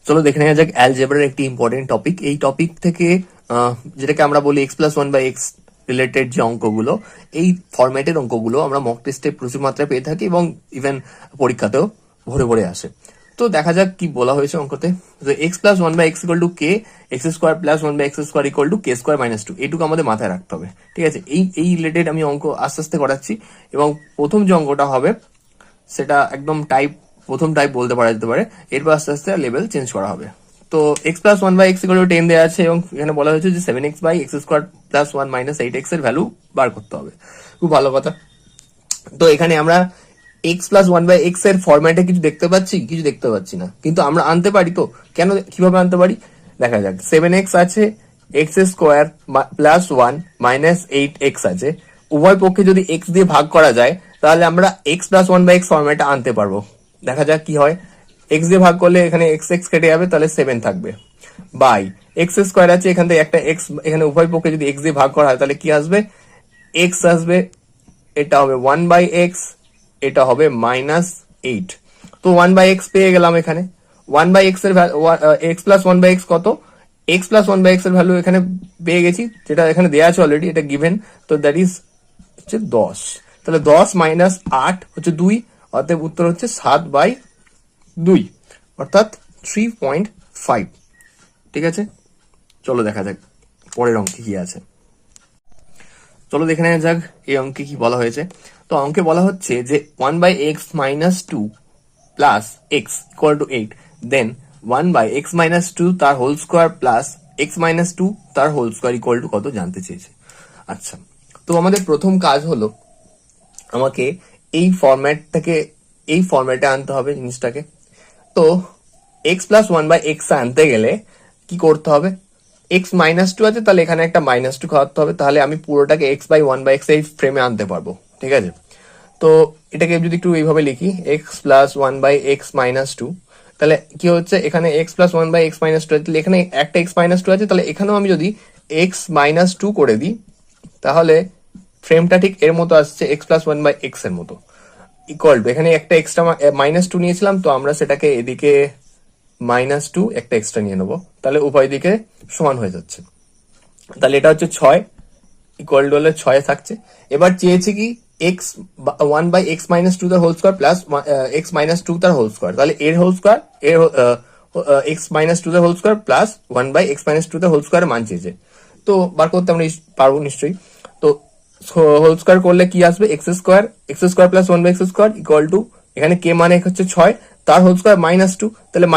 চলো দেখে নেওয়া যাক অ্যালজেব্রার একটি ইম্পর্টেন্ট টপিক। এই টপিক থেকে যেটাকে আমরা বলি x+1/x রিলেটেড যে অঙ্কগুলো, এই ফরম্যাটের অঙ্কগুলো আমরা মক টেস্টে প্রচুর মাত্রায় পেয়ে থাকি এবং ইভেন পরীক্ষাতেও ভরে ভরে আসে। তো দেখা যাক কি বলা হয়েছে অঙ্কতে। x+1/x = k, x² + 1/x² = k² - 2। এইটুকু আমাদের মাথায় রাখতে হবে, ঠিক আছে। এই রিলেটেড আমি অঙ্ক আস্তে আস্তে করাচ্ছি এবং প্রথম যে অঙ্কটা হবে সেটা একদম প্রথম টাইপ বলতে পারা যেতে পারে। এরপর আস্তে আস্তে লেভেল চেঞ্জ করা হবে। তো x+1/x = 10 দেওয়া আছে এবং এখানে বলা হয়েছে যে 7x/x² + 1 - 8x এর ভ্যালু বার করতে হবে। খুব ভালো কথা। তো এখানে আমরা x+1/x এর ফরম্যাটে কিছু দেখতে পাচ্ছি, কিছু দেখতে পাচ্ছি না, কিন্তু আমরা আনতে পারি। তো কেন, কিভাবে আনতে পারি দেখা যাক। 7x আছে, x² + 1 - 8x আছে। উভয় পক্ষে যদি x দিয়ে ভাগ করা যায় তাহলে আমরা x+1/x ফরম্যাটে আনতে পারবো। দেখা যাক কি হয়। x দিয়ে ভাগ করলে এখানে x কেটে যাবে, তাহলে 7 থাকবে। বাই x² আছে, এখান থেকে একটা x, এখানে উভয় পক্ষে যদি x দিয়ে ভাগ করা হয় তাহলে কি আসবে, x আসবে। এটা হবে 1/x, এটা হবে -8। তো 1/x পেয়ে গেলাম। এখানে 1/x এর x+1/x কত, x+1/x এর ভ্যালু এখানে পেয়ে গেছি, যেটা এখানে দেওয়া আছে অলরেডি, এটা গিভেন। তো দ্যাট ইজ হচ্ছে 10। তাহলে 10 - 8 হচ্ছে 2, অতএব উত্তর হচ্ছে 7/2, অর্থাৎ 3.5। ঠিক আছে, চলো দেখা যাক পরের অঙ্কে কি আছে। চলো দেখে নেওয়া যাক এই অঙ্কে কি বলা হয়েছে। তো অঙ্কে বলা হচ্ছে যে 1/x - 2 + x = 8, দেন 1/x - 2 তার হোল স্কোয়ার প্লাস x - 2 তার হোল স্কোয়ার = কত জানতে চেয়েছে। আচ্ছা, তো আমাদের প্রথম কাজ হলো আমাকে এই ফরম্যাটে আনতে হবে জিনিসটাকে। তো x+1/x আনতে গেলে কি করতে হবে, x - 2 আছে, তাহলে এখানে একটা -2 খাওয়াতে হবে, তাহলে আমি পুরোটাকে x/1/x এই ফ্রেমে আনতে পারবো। ঠিক আছে, তো এটাকে যদি একটু এইভাবে লিখি, x+1/x - 2, তাহলে কি হচ্ছে, এখানে x+1/x - 2, তাহলে এখানে একটা x - 2 আছে, তাহলে এখানেও আমি যদি x - 2 করে দিই তাহলে ফ্রেমটা ঠিক এর মতো আসছে, x+1/x এর মতো। এখানে একটা এক্সট্রা -2 নিয়েছিলাম, তো আমরা সেটাকে এদিকে -2 একটা এক্সট্রা নিয়ে নেবো, তাহলে উভয় দিকে সমান হয়ে যাচ্ছে। তাহলে এটা হচ্ছে 6 হলে 6 থাকছে। এবার চেয়েছে কি x 1/x - 2 তার হোল স্কোয়ার প্লাস x - 2 তার হোল স্কোয়ার, তাহলে এর হোল স্কোয়ার, x - 2 তার হোল স্কোয়ার প্লাস 1/x - 2 তার হোল স্কোয়ার মান চেয়েছে। তো বার করতে আমরা পারবো নিশ্চয়ই। তো হোল স্কোয়ার করলে কি আসবে, x² + 1/x² = এখানে k মানে হচ্ছে 6, তার হোল স্কোয়ার -2, তাহলে